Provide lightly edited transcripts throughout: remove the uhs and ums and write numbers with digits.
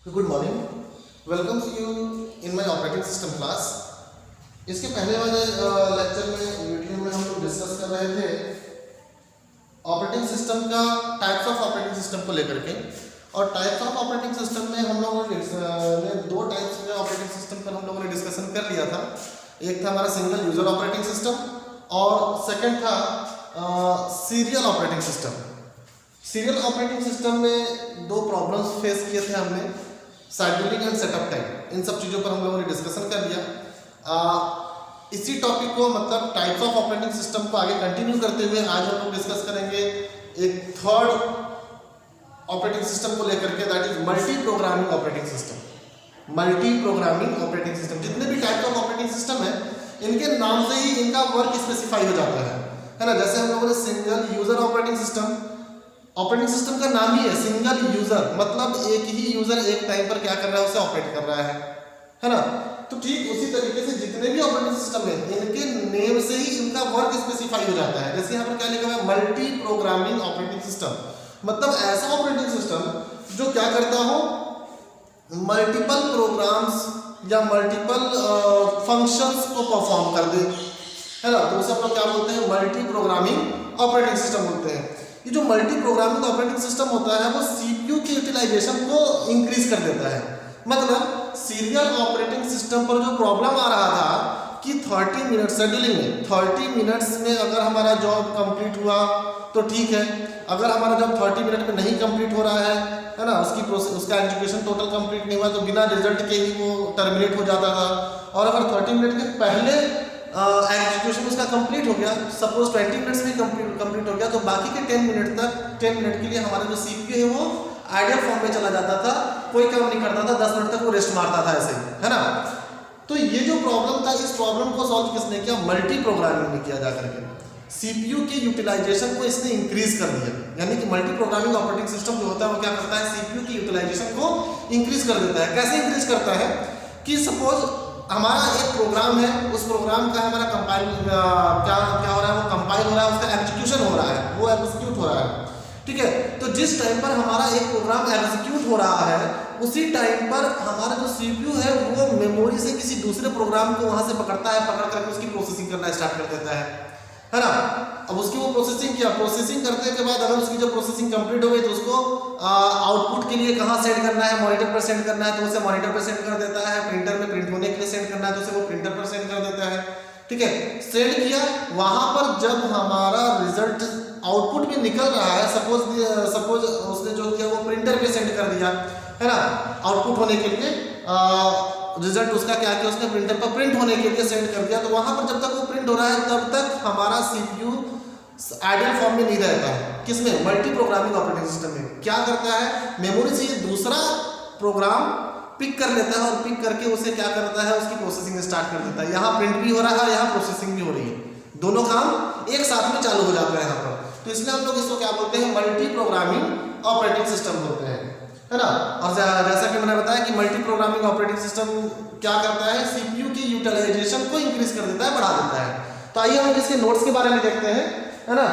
Good morning, welcome to you in my operating system class. इसके पहले वाले lecture में वीडियो में हम लोग डिस्कस कर रहे थे ऑपरेटिंग सिस्टम का टाइप्स ऑफ ऑपरेटिंग सिस्टम को लेकर के। और टाइप्स ऑफ ऑपरेटिंग सिस्टम में हम लोगों ने दो टाइप्स के ऑपरेटिंग सिस्टम पर हम लोगों ने डिस्कशन कर लिया था। एक था हमारा सिंगल यूजर ऑपरेटिंग सिस्टम और सेकंड था serial operating system. Serial operating system में दो प्रॉब्लम्स फेस किए थे हमने, शेड्यूलिंग एंड सेटअप टाइम। इन सब चीज़ों पर हम लोगों ने डिस्कशन कर लिया। इसी टॉपिक को मतलब टाइप्स ऑफ ऑपरेटिंग सिस्टम को आगे कंटिन्यू करते हुए आज हम लोग डिस्कस करेंगे एक थर्ड ऑपरेटिंग सिस्टम को लेकर के, that is multi programming operating system. Multi programming operating system, जितने भी टाइप्स ऑफ ऑपरेटिंग सिस्टम है इनके नाम से ही इनका वर्क स्पेसिफाई हो जाता है ना। जैसे हम लोगों ने single user operating system, operating system का नाम ही है सिंगल यूजर, मतलब एक ही यूजर एक टाइम पर क्या कर रहा है, उसे ऑपरेट कर रहा है ना। तो ठीक उसी तरीके से जितने भी ऑपरेटिंग सिस्टम है इनके नेम से ही इनका वर्क स्पेसिफाई हो जाता है। जैसे यहाँ पर क्या लिखा हुआ है, मल्टी प्रोग्रामिंग ऑपरेटिंग सिस्टम, मतलब ऐसा ऑपरेटिंग सिस्टम जो क्या करता हो, मल्टीपल प्रोग्राम्स या मल्टीपल फंक्शंस को परफॉर्म कर दे, है ना। तो उसे हम लोग क्या बोलते हैं, मल्टी प्रोग्रामिंग ऑपरेटिंग सिस्टम बोलते हैं। ये जो मल्टी प्रोग्रामिंग ऑपरेटिंग सिस्टम होता है वो सीपीयू की यूटिलाइजेशन को इंक्रीज कर देता है। मतलब सीरियल ऑपरेटिंग सिस्टम पर जो प्रॉब्लम आ रहा था कि 30 मिनट शेड्यूलिंग में 30 मिनट्स में अगर हमारा जॉब कंप्लीट हुआ तो ठीक है, अगर हमारा जॉब 30 मिनट में नहीं कंप्लीट हो रहा है ना, उसका एजुकेशन टोटल कंप्लीट नहीं हुआ तो बिना रिजल्ट के ही वो टर्मिनेट हो जाता था। और अगर 30 मिनट के पहले एग्जीक्यूशन उसका कंप्लीट हो गया, सपोज 20 मिनट्स में कंप्लीट हो गया, तो बाकी के 10 मिनट के लिए हमारा जो सीपीयू है वो आइडियल फॉर्म में चला जाता था, कोई काम नहीं करता था, 10 मिनट तक वो रेस्ट मारता था ऐसे, है ना। तो ये जो प्रॉब्लम था, इस प्रॉब्लम को सॉल्व किसने किया, मल्टी प्रोग्रामिंग में किया जा करके। सीपीयू की यूटिलाइजेशन को इसने इंक्रीज कर दिया, यानी कि मल्टी प्रोग्रामिंग ऑपरेटिंग सिस्टम जो होता है वो क्या करता है, सीपीयू की यूटिलाइजेशन को इंक्रीज कर देता है। कैसे इंक्रीज करता है कि सपोज हमारा एक प्रोग्राम है, उस प्रोग्राम का हमारा कंपाइल क्या हो रहा है, वो कंपाइल हो रहा है, उसका एग्जीक्यूशन हो रहा है, वो एग्जीक्यूट हो रहा है, ठीक है। तो जिस टाइम पर हमारा एक प्रोग्राम एग्जीक्यूट हो रहा है उसी टाइम पर हमारा जो सीपीयू है वो मेमोरी से किसी दूसरे प्रोग्राम को वहां से पकड़ता है, पकड़ करके उसकी प्रोसेसिंग करना स्टार्ट कर देता है ना। अब उसकी वो प्रोसेसिंग किया, प्रोसेसिंग करने के बाद अगर उसकी जो प्रोसेसिंग कंप्लीट हो गई तो उसको आउटपुट के लिए कहाँ सेंड करना है, मॉनिटर पर सेंड करना है तो उसे मॉनिटर पर सेंड कर देता है, प्रिंटर में प्रिंट होने के लिए सेंड करना है तो उसे वो प्रिंटर पर सेंड कर देता है, ठीक है। सेंड किया, वहां पर जब हमारा रिजल्ट आउटपुट में निकल रहा है, सपोज उसने जो किया वो प्रिंटर पे सेंड कर दिया, है ना, आउटपुट होने के लिए रिजल्ट उसका क्या किया, उसने प्रिंटर पर प्रिंट होने के लिए सेंड कर दिया। तो वहां पर जब तक वो प्रिंट हो रहा है तब तक हमारा सीपीयू आइडियल फॉर्म में नहीं रहता है। किसमें, मल्टी प्रोग्रामिंग ऑपरेटिंग सिस्टम में क्या करता है, मेमोरी से ये दूसरा प्रोग्राम पिक कर लेता है और पिक करके उसे क्या करता है, उसकी प्रोसेसिंग स्टार्ट कर देता है। यहाँ प्रिंट भी हो रहा है, यहाँ प्रोसेसिंग भी हो रही है, दोनों काम एक साथ में चालू हो जाते हैं यहाँ पर। तो इसलिए हम लोग इसको क्या बोलते हैं, मल्टी प्रोग्रामिंग ऑपरेटिंग सिस्टम बोलते हैं, है ना। और जैसा कि मैंने बताया कि मल्टी प्रोग्रामिंग ऑपरेटिंग सिस्टम क्या करता है, सीपीयू की यूटिलाइजेशन को इंक्रीज कर देता है, बढ़ा देता है। तो आइए हम इसके नोट्स के बारे में देखते हैं, है ना।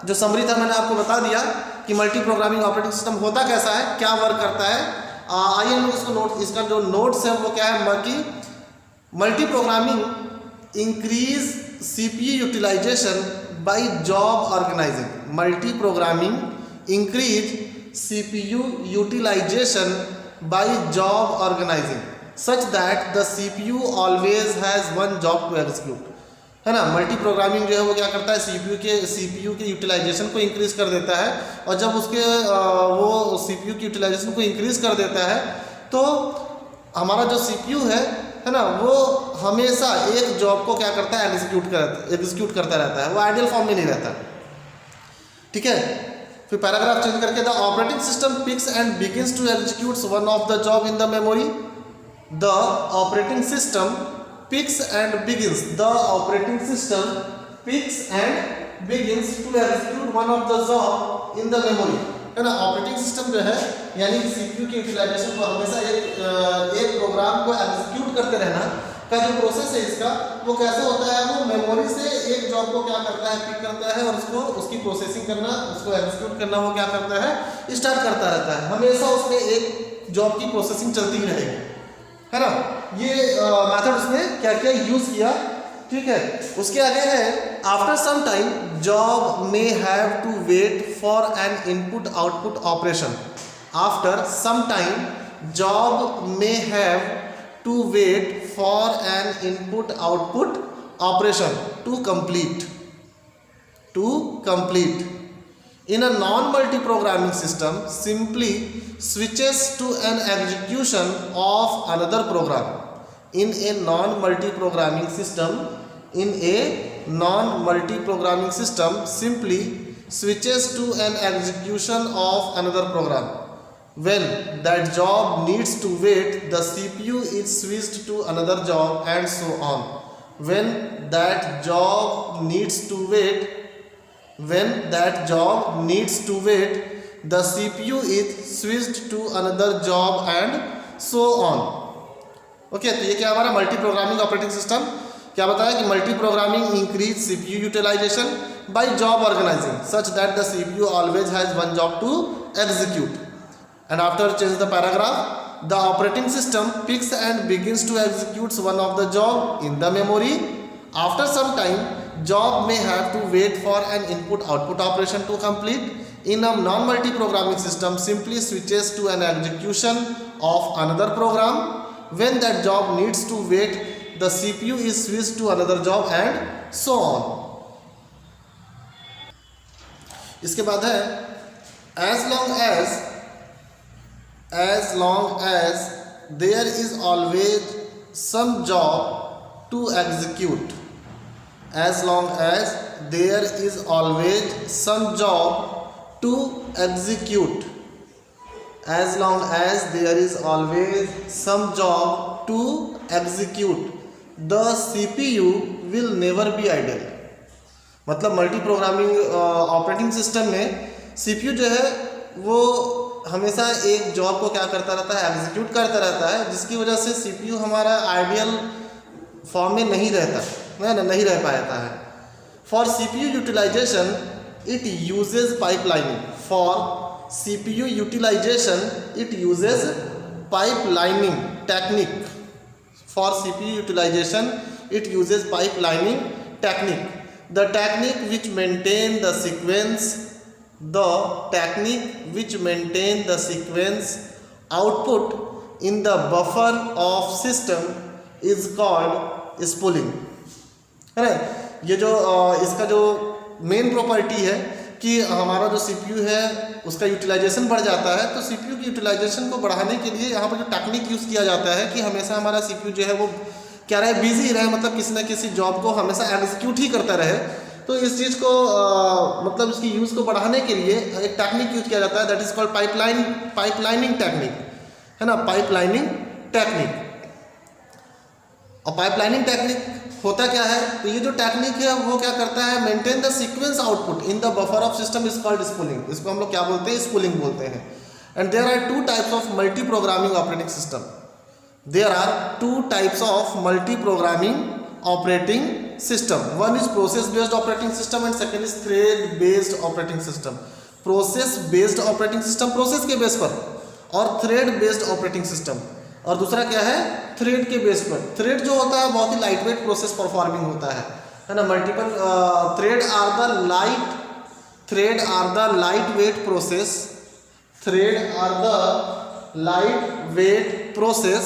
जो समरी था मैंने आपको बता दिया कि मल्टी प्रोग्रामिंग ऑपरेटिंग सिस्टम होता कैसा है, क्या वर्क करता है। आइए हम इसको नोट, इसका जो नोट्स है वो क्या है कि multi programming increase CPU utilisation by job organising. Multi programming increase CPU utilization by job organizing such that the CPU always has one job to execute, है ना। मल्टी प्रोग्रामिंग जो है वो क्या करता है, CPU के यूटिलाइजेशन को इंक्रीज कर देता है, और जब उसके वो CPU की यूटिलाइजेशन को इंक्रीज कर देता है तो हमारा जो CPU है ना, वो हमेशा एक जॉब को क्या करता है, एग्जीक्यूट करता रहता है, वो आइडियल फॉर्म में नहीं रहता, ठीक है। फिर पैराग्राफ चेंज करके, the operating system picks and begins to execute one of the job in the memory. The operating system picks and begins, the operating system picks and begins to execute one of the job in the memory, है ना। Operating system जो है यानी कि CPU की utilisation को हमेशा एक प्रोग्राम को एग्जीक्यूट करते रहना का जो प्रोसेस है इसका, वो कैसे होता है, वो मेमोरी से एक जॉब को क्या करता है, पिक करता है और उसकी प्रोसेसिंग करना, उसको एग्जीक्यूट करना वो क्या करता है, स्टार्ट करता रहता है। हमेशा उसमें एक जॉब की प्रोसेसिंग चलती ही रहेगी, है ना। ये मेथड उसने क्या क्या यूज किया, ठीक है। उसके आगे है after some time job may have to wait for an input output operation. After some time job may have to wait for an input output operation to complete in a non-multi-programming system simply switches to an execution of another program. In a non-multi-programming system simply switches to an execution of another program. When that job needs to wait, the CPU is switched to another job and so on. When that job needs to wait, the CPU is switched to another job and so on. Okay, तो ये क्या हमारा multi programming operating system क्या बताया कि multi programming increase CPU utilisation by job organising such that the CPU always has one job to execute. And after change the paragraph, the operating system picks and begins to execute one of the job in the memory. After some time, job may have to wait for an input-output operation to complete. In a non-multi-programming system, simply switches to an execution of another program. When that job needs to wait, the CPU is switched to another job and so on. इसके बाद है as long as there is always some job to execute. As long as there is always some job to execute. As long as there is always some job to execute, the CPU will never be idle. मतलब multi programming operating system में CPU जो है वो हमेशा एक job को क्या करता रहता है, एग्जीक्यूट करता रहता है, जिसकी वजह से CPU हमारा आइडियल फॉर्म में नहीं रहता है, नहीं रह पाता है. For CPU utilisation it uses pipelining. For CPU utilisation it uses pipelining technique. For CPU utilisation it uses pipelining technique. The technique which maintain the sequence output in the buffer of system is called spooling. है ना. ये जो इसका जो main property है कि हमारा जो CPU है उसका यूटिलाइजेशन बढ़ जाता है, तो CPU की यूटिलाइजेशन को बढ़ाने के लिए यहाँ पर जो टेक्निक यूज़ किया जाता है कि हमेशा हमारा CPU जो है वो क्या रहे, बिजी रहे, मतलब किसी ना किसी जॉब को हमेशा एग्जीक्यूट ही करता रहे. तो इस चीज़ को मतलब इसकी यूज़ को बढ़ाने के लिए एक टेक्निक यूज किया जाता है, that is called pipelining technique, है ना. Pipelining technique. और पाइपलाइनिंग टेक्निक होता क्या है, तो ये जो टेक्निक है वो क्या करता है, maintain the sequence output in the buffer of system is called spooling. इसको हम लोग क्या बोलते हैं, स्पूलिंग बोलते हैं. And there are two types of multi programming operating system. There are two types of multi-programming operating system. One is process-based operating system and second is thread-based operating system. Process-based operating system process के base पर और thread-based operating system. और दूसरा क्या है, thread के base पर. Thread जो होता है बहुत ही लाइट वेट प्रोसेस परफॉर्मिंग होता है ना. Multiple thread are the lightweight process. Thread are the lightweight process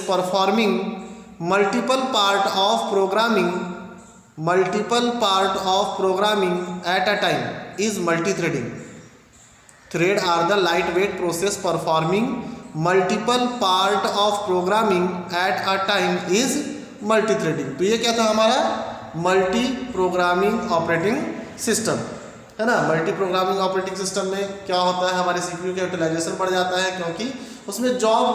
performing multiple part of programming at a time is multi-threading. Thread are the lightweight process performing multiple part of programming at a time is multi-threading. तो ये क्या था हमारा multi programming operating system, है ना. Multi programming operating system में क्या होता है, हमारे CPU का यूटिलाइजेशन बढ़ जाता है क्योंकि उसमें जॉब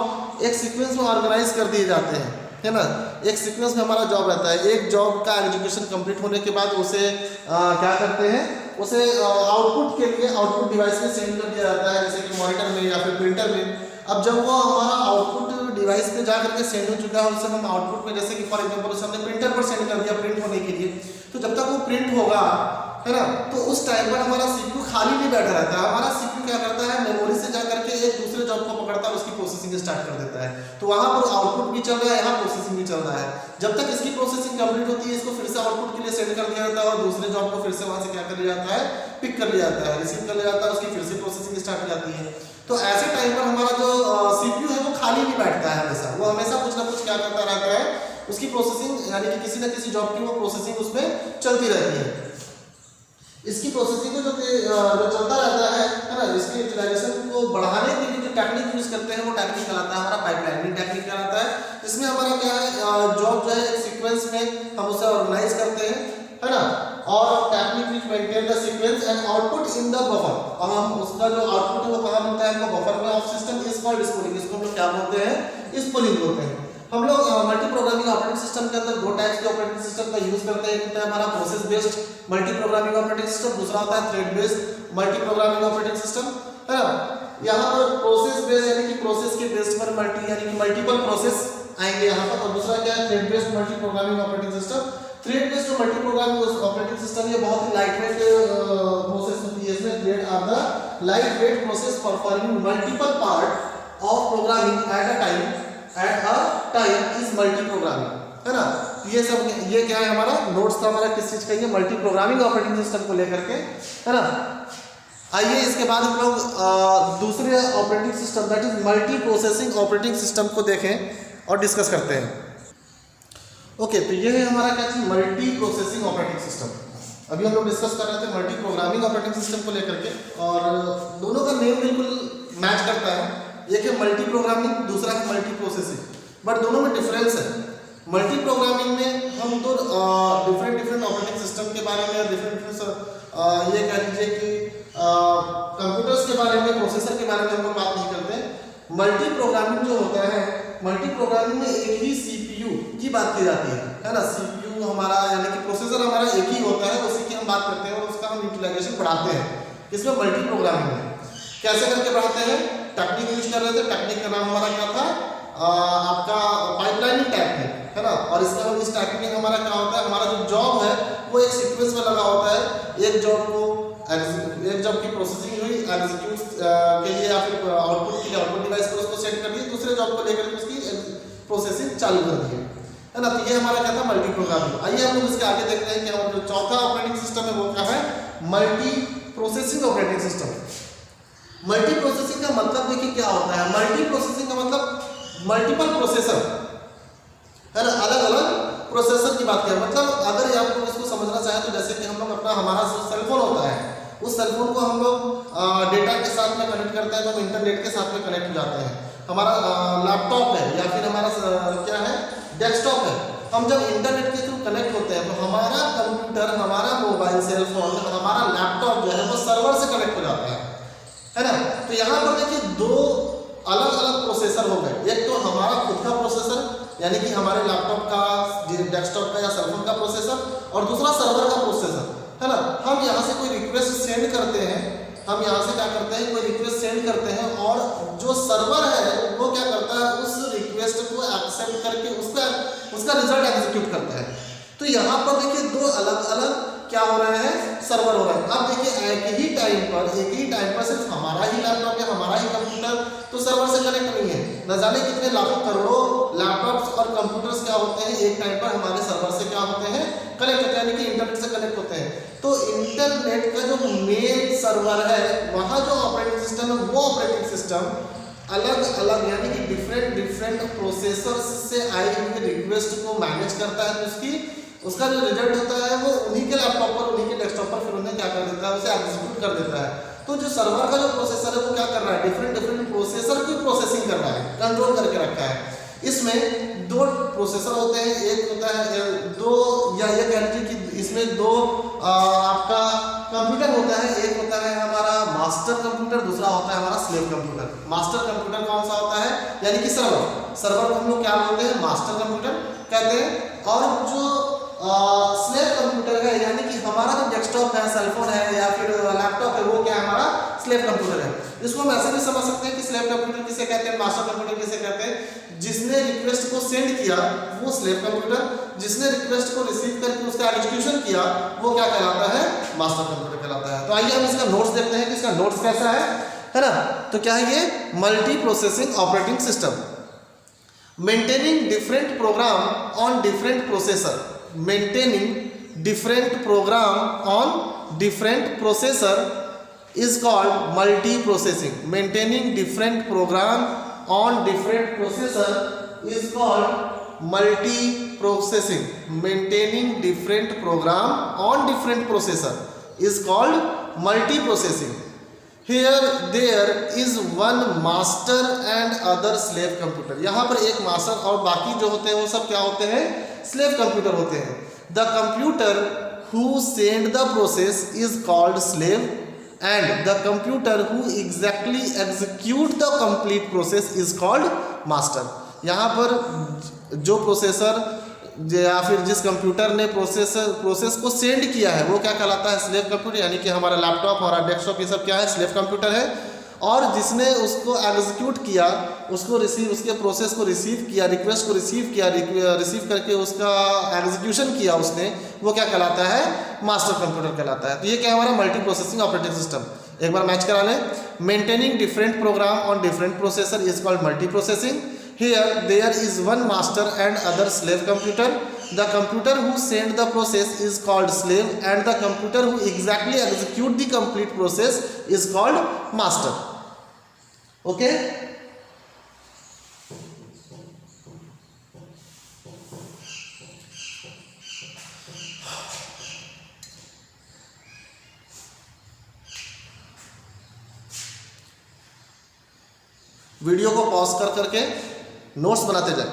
एक सीक्वेंस में ऑर्गेनाइज कर दिए जाते हैं, है ना. एक सीक्वेंस में हमारा जॉब रहता है. एक जॉब का एग्जीक्यूशन कंप्लीट होने के बाद उसे क्या करते हैं, उसे आउटपुट के लिए आउटपुट डिवाइस में सेंड कर दिया जाता है, जैसे कि मॉनिटर में या फिर प्रिंटर में. अब जब वो हमारा आउटपुट डिवाइस पे जा करके सेंड हो चुका है, उससे हम आउटपुट में जैसे कि फॉर एग्जाम्पल उसे हमने प्रिंटर पर सेंड कर दिया प्रिंट होने के लिए, तो जब तक वो प्रिंट होगा, है ना, तो उस टाइम पर हमारा सीपीयू खाली नहीं बैठा रहता है। हमारा सीपीयू क्या करता है, मेमोरी से जाकर के एक दूसरे जॉब को पकड़ता है, उसकी प्रोसेसिंग स्टार्ट कर देता है। तो वहां पर आउटपुट भी चल रहा है, यहाँ प्रोसेसिंग भी चल रहा है। जब तक इसकी प्रोसेसिंग कंप्लीट होती है, इसको फिर से आउटपुट के लिए सेंड कर दिया जाता है और दूसरे जॉब को फिर से वहां से क्या कर लिया जाता है, पिक कर लिया जाता है, रिसीव कर लिया जाता है, उसकी फिर से प्रोसेसिंग स्टार्ट हो जाती है। तो ऐसे टाइम पर हमारा जो सीपीयू है वो खाली नहीं बैठता है हमेशा, वो हमेशा कुछ ना कुछ क्या करता रहता है, उसकी प्रोसेसिंग यानी कि किसी ना किसी जॉब की वो प्रोसेसिंग उसमें चलती रहती है। इसकी प्रोसेसिंग को जो चलता रहता है ना, इसके यूटिलाइजेशन को बढ़ाने के लिए जो टेक्निक यूज करते हैं वो टेक्निक कहलाता है हमारा पाइपलाइनिंग टेक्निक कहलाता है। इसमें हमारा क्या है, जॉब जो है एक सीक्वेंस में हम उसे ऑर्गेनाइज करते हैं, है ना, और technique which maintain the sequence and output in the buffer. अब हम उसका जो आउटपुट है वो कहां मिलता है, हमको बफर में of system is called spooling. इसको हम लोग क्या बोलते हैं, स्पूलिंग बोलते हैं। हम लोग मल्टी प्रोग्रामिंग ऑपरेटिंग सिस्टम के अंदर दो टाइप्स के ऑपरेटिंग सिस्टम का यूज करते हैं। एक होता है हमारा process based multi programming operating system, दूसरा होता है thread based multi programming operating system, है ना। यहाँ पर प्रोसेस बेस्ड यानी कि प्रोसेस के बेस पर मल्टी यानी कि मल्टीपल प्रोसेस आएंगे यहाँ पर, और दूसरा क्या है, thread based multi programming operating system. Thread based जो मल्टी प्रोग्रामिंग ऑपरेटिंग सिस्टम ये बहुत ही लाइट वेट प्रोसेस होती है। इसमें thread are the light weight process performing multiple part of programming at a time is multi programming, है ना। ये सब ये क्या है, हमारा नोट्स था हमारा किस चीज का, ये मल्टी प्रोग्रामिंग ऑपरेटिंग सिस्टम को लेकर के, है ना। आइए इसके बाद हम लोग दूसरे operating system that is multi processing operating system को देखें और डिस्कस करते हैं। ओके, तो ये है हमारा क्या चीज, मल्टी प्रोसेसिंग ऑपरेटिंग सिस्टम। अभी हम लोग डिस्कस कर रहे थे मल्टी प्रोग्रामिंग ऑपरेटिंग सिस्टम को लेकर के, और दोनों का नेम बिल्कुल मैच करता है। एक है मल्टी प्रोग्रामिंग, दूसरा है मल्टी प्रोसेसिंग, बट दोनों में डिफरेंस है। मल्टी प्रोग्रामिंग में हम तो डिफरेंट ऑपरेटिंग सिस्टम के बारे में, डिफरेंट ये कह लीजिए कि कंप्यूटर्स के बारे में, प्रोसेसर के बारे में हम लोग बात नहीं करते। मल्टी प्रोग्रामिंग जो होता है, मल्टी प्रोग्रामिंग में एक ही सीपीयू की बात की जाती है ना। सीपीयू हमारा यानी कि प्रोसेसर हमारा एक ही होता है, उसी की हम बात करते हैं और उसका हम यूटिलाइजेशन बढ़ाते हैं। इसमें मल्टी प्रोग्रामिंग में कैसे करके बढ़ाते हैं, टेक्निक यूज कर रहे थे। टेक्निक का नाम हमारा क्या था, आपका पाइपलाइनिंग टेक्निक, है ना। और इस टेक्निक में हमारा क्या होता है, हमारा जो जॉब है वो एक सीक्वेंस में लगा होता है। एक जॉब की प्रोसेसिंग हुई, एग्जीक्यूट के लिए या फिर आउटपुट के लिए आउटपुट डिवाइस पर उसको सेट कर दिए, दूसरे जॉब को लेकर के उसकी प्रोसेसिंग चालू कर दी, है ना। तो ये हमारा क्या था, मल्टी प्रोग्रामिंग। आइए हम लोग इसके आगे देखते हैं कि हमारा जो चौथा ऑपरेटिंग सिस्टम है वो क्या है, multi processing operating system. Multi processing का मतलब देखिए क्या होता है, मल्टी प्रोसेसिंग का मतलब मल्टीपल प्रोसेसर, है ना, अलग अलग प्रोसेसर की बात करें। मतलब अगर आप लोग इसको समझना चाहें तो जैसे कि हम लोग हमारा जो सेलफोन होता है, उस सेलफोन को हम लोग डेटा के साथ में कनेक्ट करते हैं तो हम इंटरनेट के साथ में कनेक्ट हो जाते हैं। हमारा लैपटॉप है या फिर हमारा क्या है, डेस्कटॉप है। हम जब इंटरनेट के थ्रू कनेक्ट होते हैं तो हमारा कंप्यूटर, हमारा मोबाइल, सेलफोन, हमारा लैपटॉप जो है वो सर्वर से कनेक्ट हो जाता है ना। तो यहाँ पर देखिए दो अलग अलग प्रोसेसर हो गए। एक तो हमारा खुद का प्रोसेसर यानी कि हमारे लैपटॉप का, डेस्कटॉप का या सेलफोन का प्रोसेसर, और दूसरा सर्वर का प्रोसेसर, है ना। हम यहाँ से कोई रिक्वेस्ट सेंड करते हैं, हम यहाँ से क्या करते हैं, कोई रिक्वेस्ट सेंड करते हैं और जो सर्वर है वो क्या करता है, उस रिक्वेस्ट को एक्सेप्ट करके उसका रिजल्ट एग्जीक्यूट करता है। तो यहाँ पर देखिए दो अलग अलग क्या हो रहे हैं, सर्वर हो रहे हैं। अब देखिए एक ही टाइम पर सिर्फ हमारा ही लैपटॉप या हमारा ही कंप्यूटर तो सर्वर से कनेक्ट नहीं है। न जाने कितने लाखों करोड़ों लैपटॉप्स और कंप्यूटर्स क्या होते हैं, एक टाइम पर हमारे सर्वर से क्या होते हैं, कनेक्ट होते हैं, यानी कि इंटरनेट से कनेक्ट होते हैं। तो इंटरनेट का जो मेन सर्वर है, वहाँ जो ऑपरेटिंग सिस्टम है वो ऑपरेटिंग सिस्टम अलग अलग यानी कि डिफरेंट प्रोसेसर से आई हुई रिक्वेस्ट को मैनेज करता है। तो उसका जो रिजल्ट होता है वो उन्हीं के लैपटॉप पर, उन्हीं के डेस्कटॉप पर फिर उन्हें क्या कर देता है, उसे एग्जीक्यूट कर देता है। तो जो सर्वर का जो प्रोसेसर है वो क्या कर रहा है, डिफरेंट प्रोसेसर की प्रोसेसिंग कर रहा है, कंट्रोल करके रखा है। इसमें दो प्रोसेसर होते हैं, एक होता है दो, या ये कह लीजिए कि इसमें दो आपका कंप्यूटर होता है। एक होता है हमारा मास्टर कंप्यूटर, दूसरा होता है हमारा स्लेव कंप्यूटर। मास्टर कंप्यूटर कौन सा होता है, यानी कि सर्वर को हम लोग क्या बोलते हैं, मास्टर कंप्यूटर कहते हैं। और जो स्लेव कंप्यूटर है, यानी कि हमारा जो डेस्कटॉप है, सेलफोन है या फिर लैपटॉप है, वो क्या है, हमारा स्लेव कंप्यूटर है। इसको हम ऐसे भी समझ सकते हैं कि स्लेव कंप्यूटर किसे कहते हैं, मास्टर कंप्यूटर किसे कहते हैं। जिसने रिक्वेस्ट को सेंड किया वो स्लेव कंप्यूटर, जिसने रिक्वेस्ट को रिसीव करके उसका एग्जीक्यूशन किया वो क्या कहलाता है, मास्टर कंप्यूटर कहलाता है। तो आइए हम इसका नोट्स देखते हैं कि इसका नोट्स कैसा है ना। तो क्या है ये, multi processing operating system, maintaining different program on different processor, maintaining different program on different processor is called multiprocessing. Maintaining different program on different processor is called multiprocessing. Maintaining different program on different processor is called multiprocessing. Here there is one master and other slave computer. यहाँ पर एक master और बाकी जो होते हैं वो सब क्या होते हैं, slave computer होते हैं. The computer who send the process is called slave and the computer who exactly execute the complete process is called master. यहाँ पर जो प्रोसेसर या फिर जिस कंप्यूटर ने प्रोसेस को सेंड किया है वो क्या कहलाता है, स्लेव कंप्यूटर, यानी कि हमारा लैपटॉप, हमारा डेस्कटॉप, ये सब क्या है, स्लेव कंप्यूटर है। और जिसने उसको एग्जीक्यूट किया, उसको रिसीव, उसके प्रोसेस को रिसीव किया, रिक्वेस्ट को रिसीव किया, रिसीव करके उसका एग्जीक्यूशन किया उसने, वो क्या कहलाता है, मास्टर कंप्यूटर कहलाता है। तो ये क्या है, हमारा मल्टी प्रोसेसिंग ऑपरेटिंग सिस्टम। एक बार मैच करा लें, maintaining different program on different processor is called multi processing. Here there is one master and other slave computer. The computer who send the process is called slave and the computer who exactly execute the complete process is called master. Okay? Video को pause कर करके notes बनाते जाए।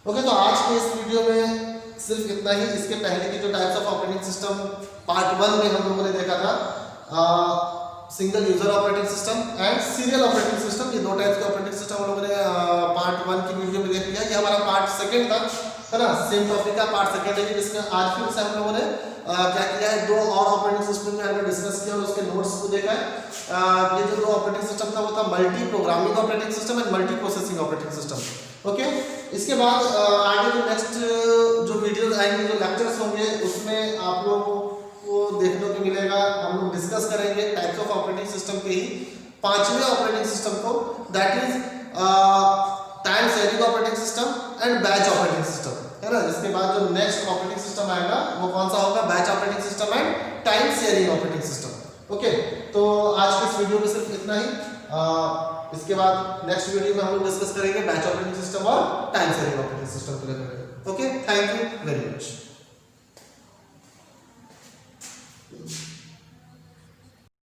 Okay, तो आज के इस video में सिर्फ इतना ही। इसके पहले की जो types of operating system part 1 में हम लोगों ने देखा था, single user operating system and serial operating system, ये दो टाइप्स के ऑपरेटिंग सिस्टम हम लोगों ने पार्ट 1 की वीडियो में देख लिया। ये हमारा पार्ट 2 था, है ना, सेम टॉपिक का पार्ट 2 है, जिसमें आज फिर से हम लोगों ने क्या किया है, दो और ऑपरेटिंग सिस्टम में हमने डिस्कस किया और उसके नोट्स को देखा है। ये जो दो ऑपरेटिंग सिस्टम था वो था multi programming operating system and multi processing operating system. Okay, इसके बाद आगे जो नेक्स्ट जो वीडियोज आएंगे, जो लेक्चर्स होंगे, उसमें आप लोगों को देखने को मिलेगा, हम लोग डिस्कस करेंगे टाइप्स ऑफ ऑपरेटिंग सिस्टम के ही 5वें ऑपरेटिंग सिस्टम को, that is time sharing operating system and batch operating system, है ना। इसके बाद जो नेक्स्ट ऑपरेटिंग सिस्टम आएगा वो कौन सा होगा, batch operating system and time sharing operating system. Okay, तो आज के इस वीडियो में सिर्फ इतना ही। इसके बाद नेक्स्ट वीडियो में हम लोग डिस्कस करेंगे बैच ऑपरेटिंग सिस्टम और टाइम शेयरिंग ऑपरेटिंग सिस्टम के लिए। Okay, thank you very much.